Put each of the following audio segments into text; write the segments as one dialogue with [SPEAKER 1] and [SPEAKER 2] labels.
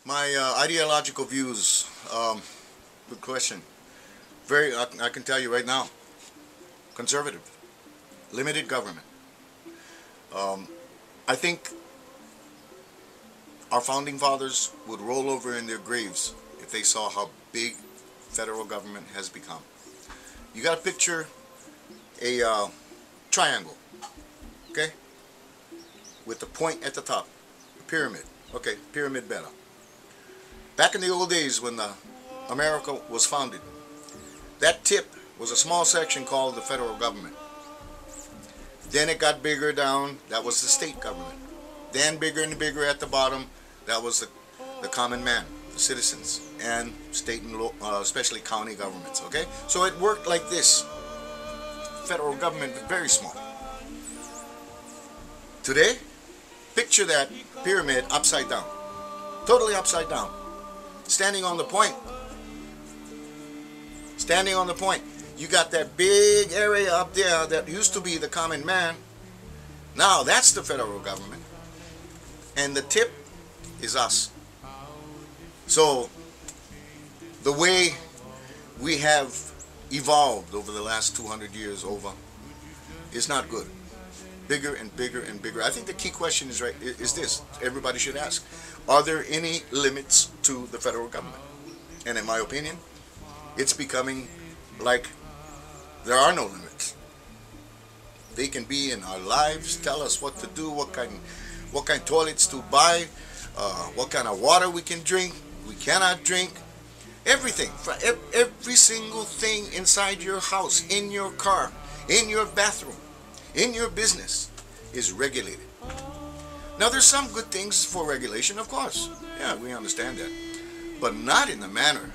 [SPEAKER 1] My ideological views, good question. I can tell you right now, conservative, limited government. I think our founding fathers would roll over in their graves if they saw how big federal government has become. You got to picture a triangle, okay, with the point at the top, a pyramid. Okay, pyramid better. Back in the old days when America was founded, that tip was a small section called the federal government. Then it got bigger down, that was the state government. Then bigger and bigger at the bottom, that was the common man, the citizens, and state and especially county governments, okay? So it worked like this. Federal government was very small. Today, picture that pyramid upside down. Totally upside down. Standing on the point. Standing on the point. You got that big area up there that used to be the common man. Now that's the federal government. And the tip is us. So the way we have evolved over the last 200 years over is not good. Bigger and bigger and bigger. I think the key question is this. Everybody should ask. Are there any limits to the federal government? And in my opinion, it's becoming like there are no limits. They can be in our lives, tell us what to do, what kind toilets to buy, what kind of water we can drink, we cannot drink. Everything, every single thing inside your house, in your car, in your bathroom, in your business is regulated. Now there's some good things for regulation, of course. Yeah, we understand that. But not in the manner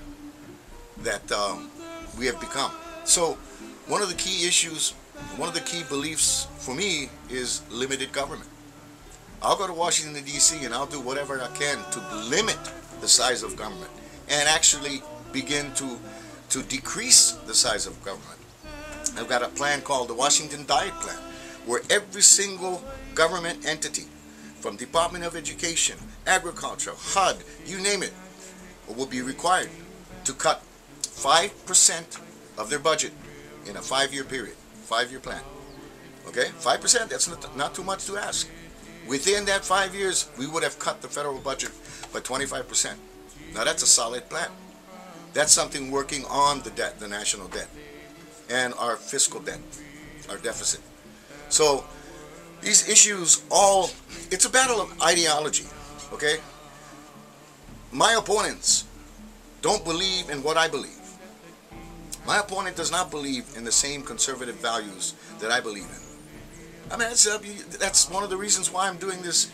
[SPEAKER 1] that we have become. So one of the key issues, one of the key beliefs for me is limited government. I'll go to Washington, D.C. and I'll do whatever I can to limit the size of government and actually begin to decrease the size of government. I've got a plan called the Washington Diet Plan, where every single government entity, from Department of Education, Agriculture, HUD, you name it, will be required to cut 5% of their budget in a 5-year period, 5-year plan. Okay, 5%, that's not too much to ask. Within that 5 years, we would have cut the federal budget by 25%. Now that's a solid plan. That's something working on the debt, the national debt, and our fiscal debt, our deficit. So these issues all, it's a battle of ideology, okay? My opponents don't believe in what I believe. My opponent does not believe in the same conservative values that I believe in. I mean, that's one of the reasons why I'm doing this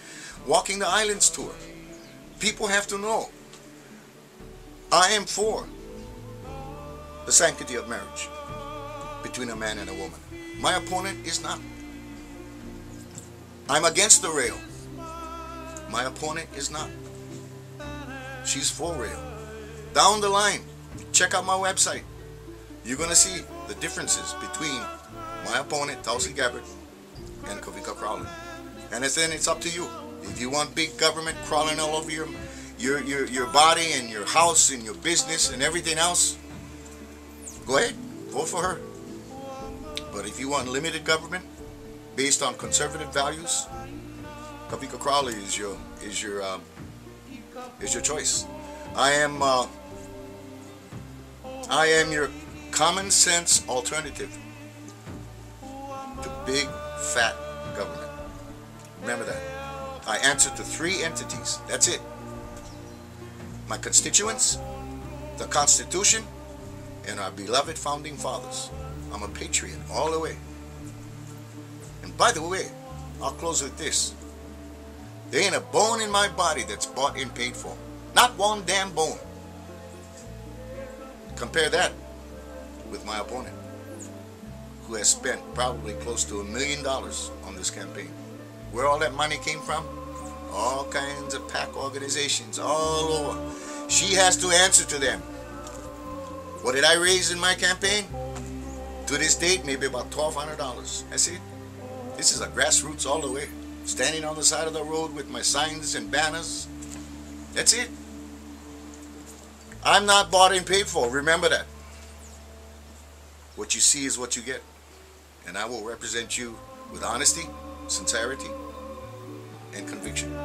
[SPEAKER 1] Walking the Islands tour. People have to know I am for the sanctity of marriage between a man and a woman. My opponent is not. I'm against the rail. My opponent is not. She's for rail. Down the line, check out my website. You're going to see the differences between my opponent, Tulsi Gabbard, and Kawika Crowley. And then it's up to you. If you want big government crawling all over your body and your house and your business and everything else, go ahead, vote for her. But if you want limited government based on conservative values, Kawika Crowley is your choice. I am your common sense alternative to big fat government. Remember that. I answer to 3 entities. That's it. My constituents, the Constitution, and our beloved founding fathers. I'm a patriot all the way. And by the way, I'll close with this. There ain't a bone in my body that's bought and paid for. Not one damn bone. Compare that with my opponent, who has spent probably close to $1 million on this campaign. Where all that money came from? All kinds of PAC organizations all over. She has to answer to them. What did I raise in my campaign? To this date, maybe about $1,200. That's it. This is a grassroots all the way. Standing on the side of the road with my signs and banners. That's it. I'm not bought and paid for. Remember that. What you see is what you get. And I will represent you with honesty, sincerity, and conviction.